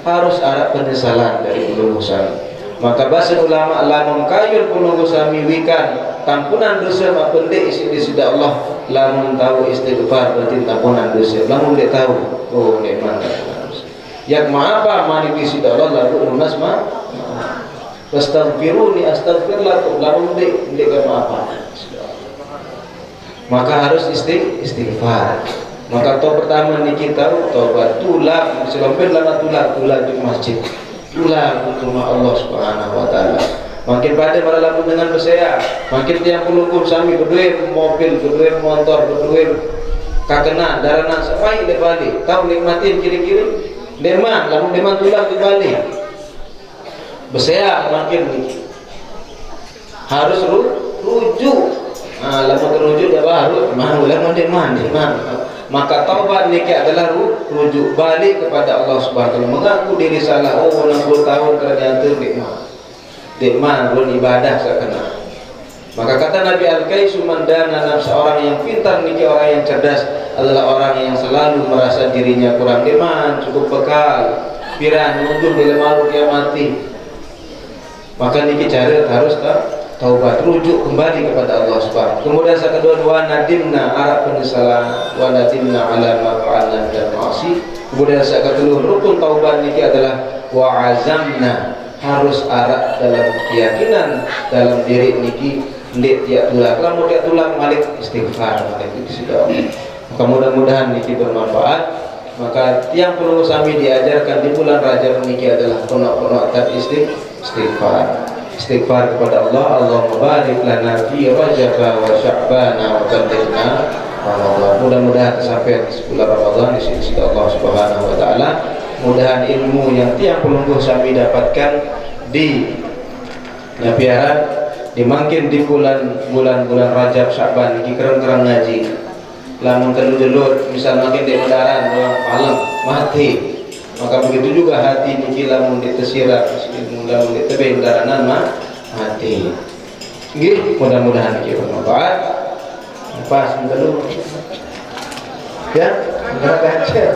Harus ada penyesalan dari pelungguh sami. Maka bahasa ulama lamun kayun pelungguh sami wikan tampunan dosa mak pendek isi di sida Allah. Lamun tahu istighfar berarti tampunan dosa. Lamun dia tahu oh nikmat dosa. Yang maapa mani di sida Allah lalu lunas ma. Astaghfiruni astaghfir lakum lamun dia maapa. Maka harus istighfar. Maka pertama ni kita taubat tulak selampir lama tulak di masjid tulak untuk Allah Subhanahu wa taala. Makin pada para lamun dengan bersaya, makin tiang pelungguh sami berdua mobil, berdua motor, berdua kakena darana sampai di Bali. Tahu nikmatin kiri-kiri deman, lamun deman tulak di Bali. Bersaya makin ni harus rujuk. Lamun terujuk dia baru, lamun deman Maka taubat niki adalah rujuk balik kepada Allah Subhanahu wa taala. Mengaku diri salah, 60 tahun ternyata nikmat beribadah sekena. Maka kata Nabi Al-Kaisu mandana nafsa, orang yang pintar niki, orang yang cerdas adalah orang yang selalu merasa dirinya kurang iman, cukup bekal, pirang mundur di lemaru kiamati. Maka niki cara harus taubat, rujuk kembali kepada Allah Subhanahu. Kemudian yang kedua, wa nadimna arab penyesalan, wa nadimna ala ma fa'alna dan ma'asi. Kemudian yang kedua, rukun taubat niki adalah wa azamna, harus arab dalam keyakinan dalam diri niki ndik tiap tulang, kalau tiap tulang malik istighfar, malik istighfar. Maka mudah-mudahan niki bermanfaat. Maka tiang perlu kami diajarkan di bulan Rajab niki adalah penuh-penuh istighfar. Istighfar kepada Allah. Allahumma barik lana fi Rajab wa Sya'ban wa ballighna Ramadan. Mudah-mudahan sampai di bulan Ramadan di sisi Allah Subhanahu wa taala. Mudahan ilmu yang tiang pelungguh kami dapatkan di Nabiaran dimakin di bulan Rajab Sya'ban iki kereng-kereng ngaji. Lamun telur-telur misal makin di medaran doang malam mati. Maka begitu juga hati niki lamun ditesirat, lamun ditebeng daranan mati. Nggih, mudah-mudahan niki bermanfaat. Pas telur. Ya, enggak kacau.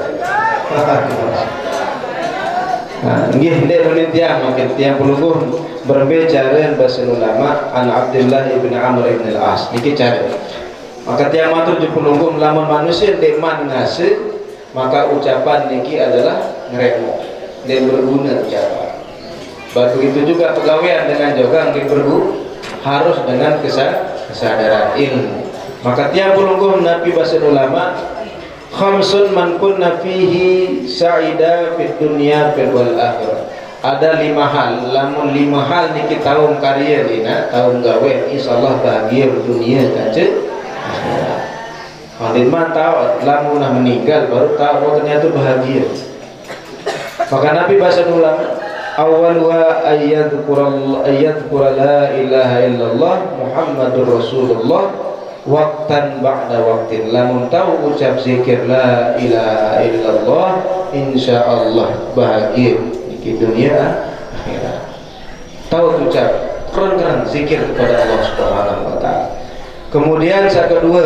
Nah, nggih ndek nulis tiang makin tiang pelungguh berbicara bahasa ulama an Abdullah ibn Amr ibn al-As niki cara. Maka tiang matur ju pelungguh lamun manusia ndek man ngase, maka ucapan niki adalah ngremo dan berguna ucapan. Begitu juga pegawaian dengan juga nggih harus dengan kesadaran ilmu. Maka tiang pelungguh nabi bahasa ulama khamsun man kunna fihi sa'ida fid dunya wal akhirah. Ada 5 hal, lamun 5 hal niki tahun karya dina, tahun gawe insyaallah bahagia dunia kace. Pandai mah tahu lamun meninggal baru tahu ternyata bahagia. Maka Nabi bahasa ulama awwaluha ayyadhkura la ilaha illallah Muhammadur Rasulullah waktan ba'da waktin. Lamun tahu ucap zikir la ilaha illallah insyaallah bahagia di dunia akhirat. Tahu ucap keren-keren zikir kepada Allah Subhanahu wa taala. Kemudian yang kedua,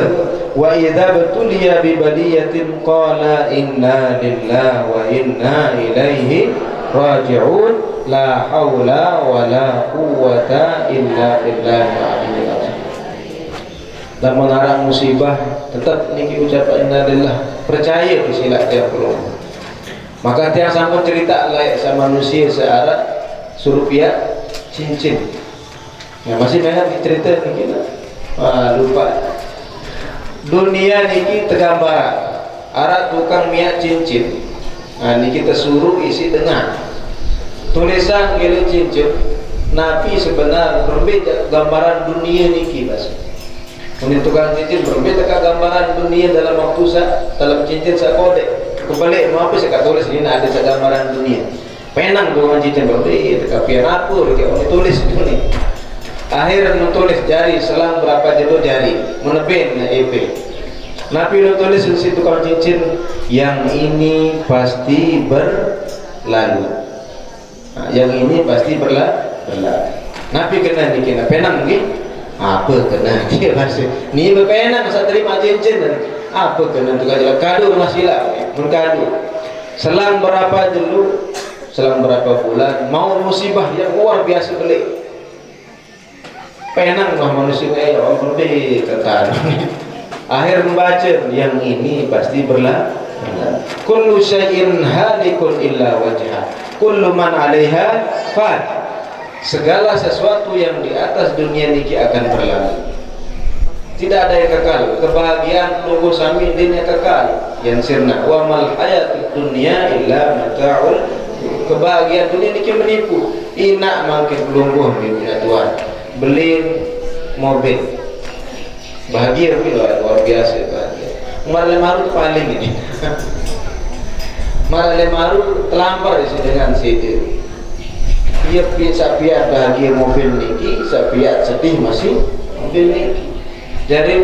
wa idza batuliya bi baliyatin qala inna lillahi wa inna ilaihi raji'un la haula wa la quwwata illa billahil aliyyil azim. Dan mengarang musibah tetap niki ucapan innalillah, percaya isilah tiap perlu. Maka tiang sanggup cerita layak sama manusia searah suruh pihak cincin. Ya masih banyak cerita niki. Lupa. Dunia niki tegambar. Arah tukang minyak cincin. Nah niki kita suruh isi dengan tulisan gile cincin. Nabi sebenar berbeda gambaran dunia niki mas. Ini tukang cincin berbeda gambaran dunia dalam waktu dalam cincin kode. Kembali mau apa saya tulis ini ada gambaran dunia. Penang tukang cincin berbeda. Tapi apa dia tulis ini. Akhir nutulis jari selang berapa jatuh jari menepin EP. Nabi nutulis di situ tukang cincin yang ini pasti berlalu. Nah, yang ini pasti berlalu. Nabi kena dikena penang ni. Apa kena dia pasti. Ni berpenang saya terima cincin dan apa kena tukang jalan kado masih lah berkado. Selang berapa dulu, selang berapa bulan mau musibah yang luar biasa beli. Penang mah manusia orang lebih ketan. Akhir membaca yang ini pasti berlalu. Kullu syai'in halikun illa wajha. Kullu man 'alaiha fan. Segala sesuatu yang di atas dunia niki akan berlalu. Tidak ada yang kekal. Kebahagiaan tunggu sami dunia kekal. Yang sirna wa mal hayatud dunya illa mata'ul. Kebahagiaan dunia niki menipu. Ina makin belungguh dunia Tuhan. Beli mobil bahagia luar biasa bahagia. Marlemaru paling ini. Marlemaru terlampar dengan situ. Dia sapiat bahagia mobil niki, sapiat sedih masih mobil niki. Jadi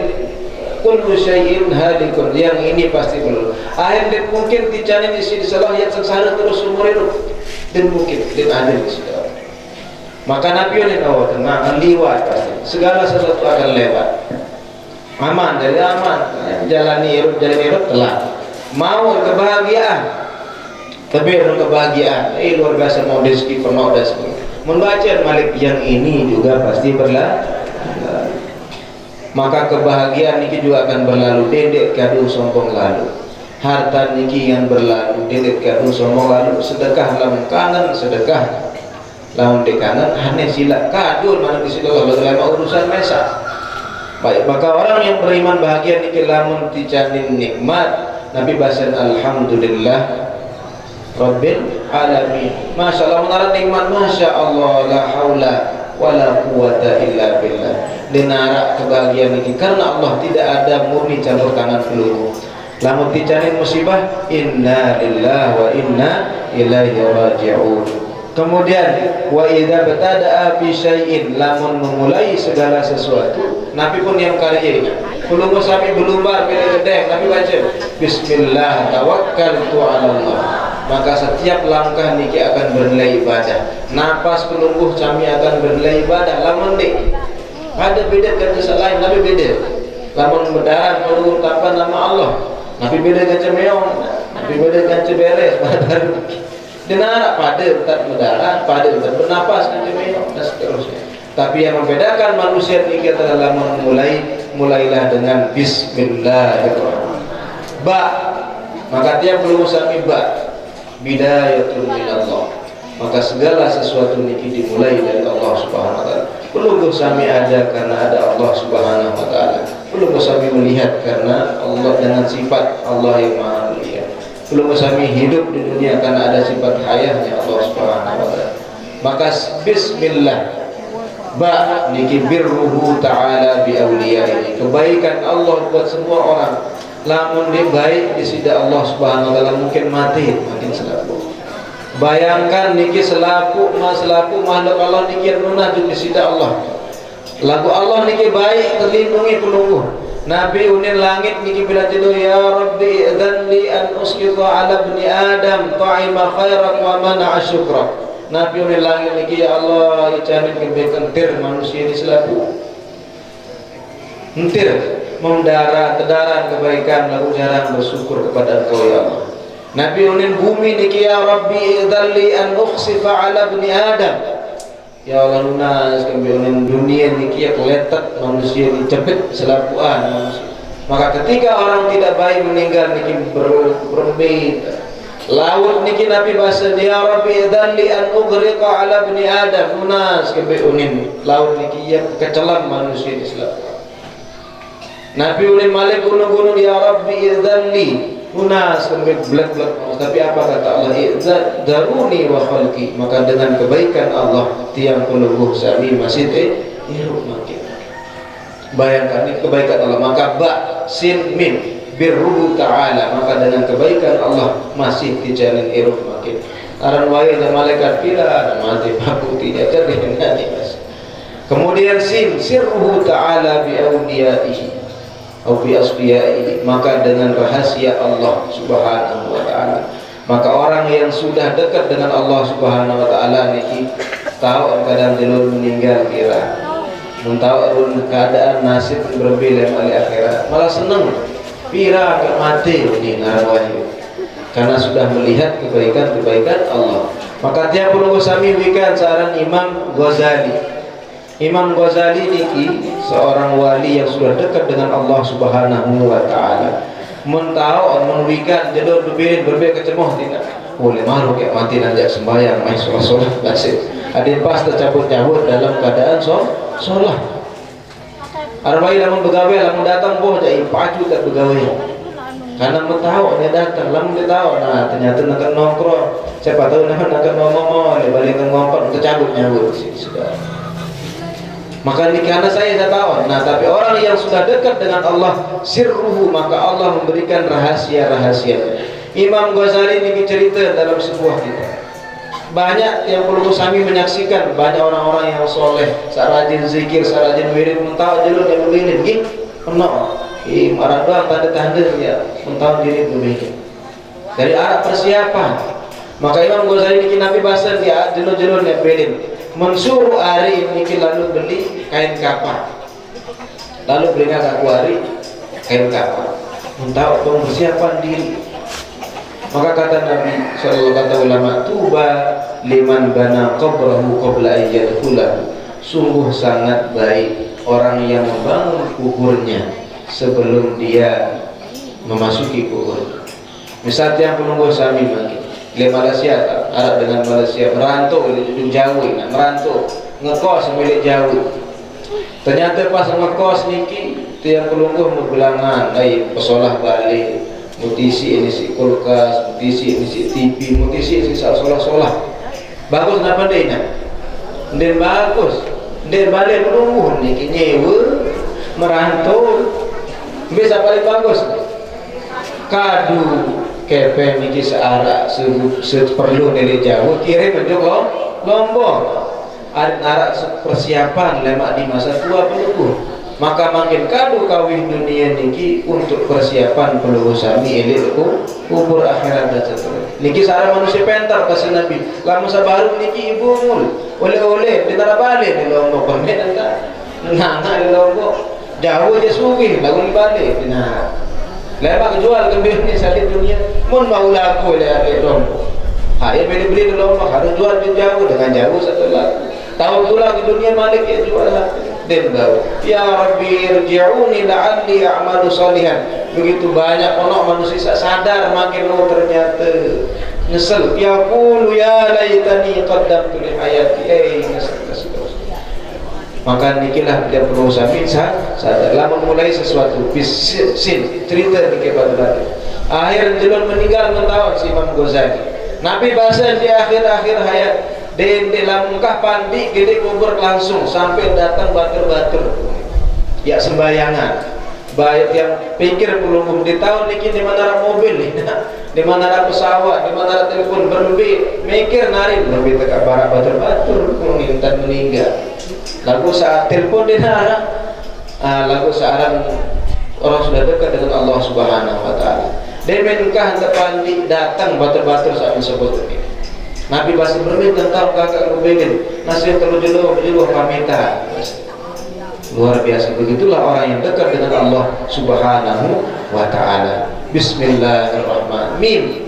kullu syai'in halikun, yang ini pasti belum akhir dan mungkin ticanin isi disalah yang sengsara terus umur hidup dan mungkin dan ada di situ. Maka Nabi oleh Allah tenang liwat pasti segala sesuatu akan lewat aman dari aman jalani hidup telah mau kebahagiaan tapi kebahagiaan luar biasa mau rezeki penuh dan sebagainya. Membaca Malik yang ini juga pasti berlalu. Maka kebahagiaan ini juga akan berlalu, dedek kadu sombong lalu. Harta niki yang berlalu, dedek kadu sombong lalu. Sedekah lamun kangen, sedekah lamun dekanan hanya sila kadul mana disitu kalau lama urusan mesa. Baik, maka orang yang beriman bahagia niki lamun dijamin nikmat. Nabi bahasan alhamdulillah Rabbil alamin. Masya Allah menara nikmat, Masya Allah, la haula wa la quwata illa billah. Denara kebahagiaan ini karena Allah tidak ada murni campur tangan peluru. Lamun dicanin musibah, inna lillahi wa inna ilaihi raji'un. Kemudian wa idza batadaa bi syai'in, lamun memulai segala sesuatu. Nabi pun yang karya belum sami belum bar bila gedeng Nabi baca bismillah tawakkaltu 'ala Allah. Maka setiap langkah niki akan bernilai ibadah. Napas penunggu kami akan bernilai ibadah. Lamun dik ada beda kerja selain Nabi beda. Lamun berdarah menurut tanpa nama Allah. Nabi beda kerja meong. Nabi beda kerja beres. Dengar pada tetap berdarah, pada tetap bernapas kerja meong dan seterusnya. Tapi yang membedakan manusia niki adalah mulailah dengan bismillahirrahmanirrahim. Ba, maka dia belum sami ba. Bidayatul minallah. Maka segala sesuatu niki dimulai dari Allah Subhanahu wa taala. Belum sami ada karena ada Allah Subhanahu wa taala. Belum sami melihat karena Allah dengan sifat Allah yang Maha melihat. Belum kami hidup di dunia karena ada sifat hayahnya Allah Subhanahu wa taala. Maka bismillah ba niki birruhu ta'ala bi awliyaihi, kebaikan Allah buat semua orang. Lamun dia baik di sisi Allah Subhanahu wa taala mungkin mati makin selaku. Bayangkan niki selaku makhluk Allah niki munajat di sisi Allah. Lagu Allah niki baik terlindungi penunggu. Nabi unin langit niki bila jedo ya Rabbi idzan li an usqita ala ibni Adam ta'ima khairak wa mana'a syukrak. Nabi unin langit niki ya Allah icanin kebaikan tir manusia ini selaku entir tedaran kebaikan lalu jarang bersyukur kepada Engkau ya Allah. Nabi unin bumi niki ya Rabbi idzan li an ukhsifa ala ibni Adam. Ya Allah lunas kami unin dunia niki ya keletak manusia dicepet selapuan manusia. Maka ketika orang tidak baik meninggal niki berembit laut niki Nabi bahasa ya Rabbi idzan li an ughriqa ala ibni Adam lunas kami unin laut niki ya kecelam manusia di selapuan. Nabi unin malik gunung-gunung ya Rabbi idzan li lunas kami belak-belak. Tapi apa kata Allah? Idzan daruni wa khalqi. Maka dengan kebaikan Allah tiang penubuh sami masih hirup makin. Bayangkan ini kebaikan Allah. Maka ba sin min birruhu ta'ala. Maka dengan kebaikan Allah masih dijalin hirup makin. Aran wae dan malaikat pila ada mati paku tidak cerdik nanti mas. Kemudian sin sirruhu ta'ala bi awliyaihi atau bi asfiyaihi, maka dengan rahasia Allah Subhanahu wa taala. Maka orang yang sudah dekat dengan Allah Subhanahu wa taala niki tahu kadang dilur meninggal kira tahu keadaan nasib berbeda kali akhirat malah senang pira ke mati ini narawahyu karena sudah melihat kebaikan-kebaikan Allah. Maka tiap perlu sami wikan saran Imam Ghazali. Imam Ghazali niki seorang wali yang sudah dekat dengan Allah Subhanahu wa taala. Mun tahu mun wikan jodoh berbeda kecemoh tidak. Boleh malu kayak mati nanti sembahyang mai salat basit. Adin pas tercabut-cabut dalam keadaan sholat. Arba'i lamun begawe lamun datang boh jadi pacu tak begawe. Karena mun tahu dia datang lamun dia tahu nah ternyata nak nongkrong. Siapa tahu nak ngomong dia balik ngomong tercabut nyabut sudah. Maka ini karena saya tahu. Nah, tapi orang yang sudah dekat dengan Allah sirruhu, maka Allah memberikan rahasia-rahasia. Imam Ghazali ini cerita dalam sebuah kitab. Banyak yang perlu kami menyaksikan, banyak orang-orang yang soleh, sarajin zikir, sarajin wirid, mentau jalur yang begini, penuh. marah doang tanda-tanda ya mentahun diri berbeda dari arah persiapan. Maka Imam Ghazali niki Nabi bahasa dia jelo-jelo nek belin mensuruh hari niki lalu beli kain kapan, lalu beli aku hari kain kapan untuk persiapan diri. Maka kata Nabi sallallahu kata ulama tuba liman bana qabrahu qabla ayyadkhulahu, sungguh sangat baik orang yang membangun kuburnya sebelum dia memasuki kubur. Misal yang penunggu sami mungkin di Malaysia, Arab dengan Malaysia merantau di ujung jauh, merantau ngekos milik jauh. Ternyata pas ngekos niki tiang penunggu berbelangan, pesolah balik, mutisi ini si kulkas, mutisi ini si TV, mutisi ini si solah-solah. Bagus napa deh nak? Den bagus, den balik penunggu niki nyewa merantau bisa paling bagus. Kadu kepe niki searah seperlu dari jauh kirim menjuk Lombok arah persiapan lemak di masa tua penunggu. Maka makin kadu kawin dunia niki untuk persiapan penunggu sami elit kubur akhirat dan seterusnya. Niki searah manusia pentar kasih Nabi lama sabaru niki ibu mul oleh-oleh di tanah balik di Lombok permen nah di Lombok jauh aja suwi lagu balik nah lemak jual kembali ni salib dunia mun mau laku le Lombok. Ya beli-beli di Lombok harus jual di jauh dengan jauh satu laku. Tahu pula di dunia malik ya jual laku. Den tahu. Ya Rabbi irji'uni la'alli a'malu salihan. Begitu banyak orang manusia sadar makin ternyata nyesel. Ya qulu ya laitani qaddamtu li hayati. Nyesel. Maka nikilah dia perlu sadar lama mulai sesuatu bisin cerita niki pada akhir jelun meninggal mentahun si Imam Ghazali Nabi bahasa di akhir-akhir hayat den di lamungkah pandi gede kubur langsung sampai datang batur-batur ya sembayangan bayat yang pikir belum di tahun niki di mana mobil di mana pesawat di mana telepon berlebih mikir nari lebih teka barak batur-batur mengintan meninggal. Lagu saat telepon di sana, lagu seorang orang sudah dekat dengan Allah Subhanahu Wa Taala. Dia menikah tepandi datang batur-batur saat disebut ini. Nabi masih berminta tentang kakak rubegin, nasib terjuluh pamitan. Luar biasa, begitulah orang yang dekat dengan Allah Subhanahu Wa Taala. Bismillahirrahmanirrahim.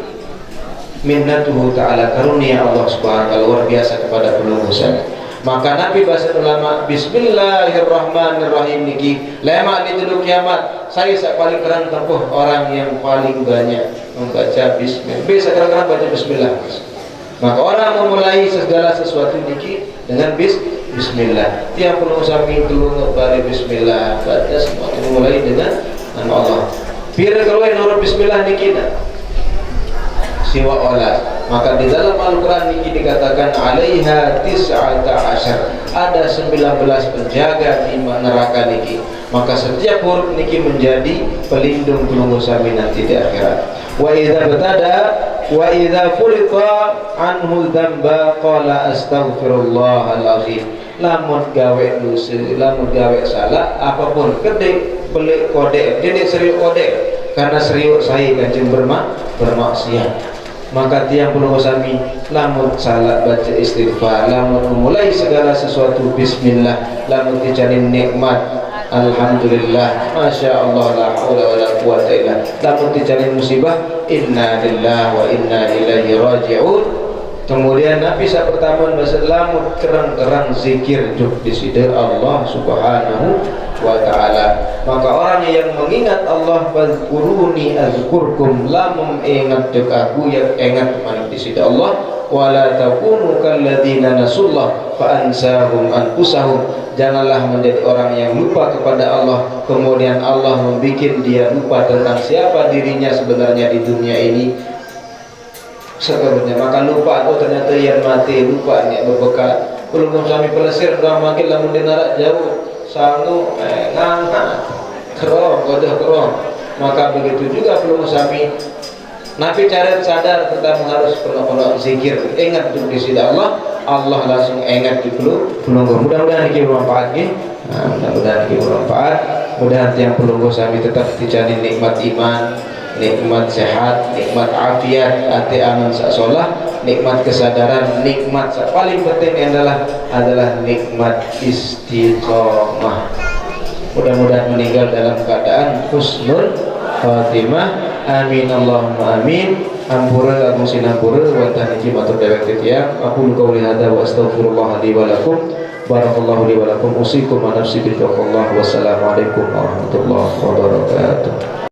Minnatuhu Taala, karunia Allah Subhanahu Wa Taala luar biasa kepada penunggusan. Maka Nabi bahasa ulama Bismillahirrahmanirrahim niki lema di judul kiamat saya paling keren tempuh orang yang paling banyak membaca bismillah. Bisa keren-keren baca bismillah. Maka orang memulai segala sesuatu niki dengan bismillah. Tiap perlu samping dulu ngebari bismillah baca semua dimulai dengan nama Allah. Biar kalau yang bismillah niki siwa olah. Maka di dalam Al-Quran ini dikatakan alaiha tis'ata asyar, ada 19 penjaga di neraka niki. Maka setiap huruf niki menjadi pelindung penunggu sami nanti di akhirat. Wa idza batada wa idza furita anhu dzamba qala astaghfirullahal azim. Lamun gawe dosa, lamun gawe salah apapun gede beli kode, jadi serius kode karena serius saya kanjeng bermaksiat. Maka tiang penunggu sami lamun salat baca istighfar, lamun memulai segala sesuatu bismillah, lamun dijanin nikmat alhamdulillah, masya Allah la haula wa la quwata illa, lamun dijanin musibah inna lillahi wa inna ilaihi raji'un. Kemudian Nabi saat pertama lamun kerang-kerang zikir di sida Allah Subhanahu wa Ta'ala. Maka orang yang mengingat Allah fadhkuruni azkurkum, lamun ingat aku yang ingat mana di sida Allah. Wala takunu kalladzina nasullah fa ansahum anfusahum, janganlah menjadi orang yang lupa kepada Allah kemudian Allah membuat dia lupa tentang siapa dirinya sebenarnya di dunia ini sebenarnya. Maka lupa itu ternyata yang mati, lupa nih berbekal belum suami pelesir doang makin lamun di narak jauh sanggup ngangkat kerong godah kerong. Maka begitu juga belum suami Nabi cari sadar tentang harus pernah zikir, ingat untuk di sisi Allah. Allah langsung ingat di pelungguh. Mudah-mudahan ini bermanfaat ya. Nah, mudah-mudahan ini bermanfaat. Mudah-mudahan yang pelungguh kami tetap dijani nikmat iman, nikmat sehat, nikmat afiat, hati aman sasolah, nikmat kesadaran, nikmat paling penting adalah nikmat istiqomah. Mudah-mudahan meninggal dalam keadaan husnul khatimah. Amin Allahumma amin. Ampura Agung Sinampura wa taniki matur dewek titiang. Aku qouli hadza wa astaghfirullah li wa lakum. Barakallahu li wa lakum. Usikum wa nafsi bi taqwallah. Wassalamualaikum warahmatullahi wabarakatuh.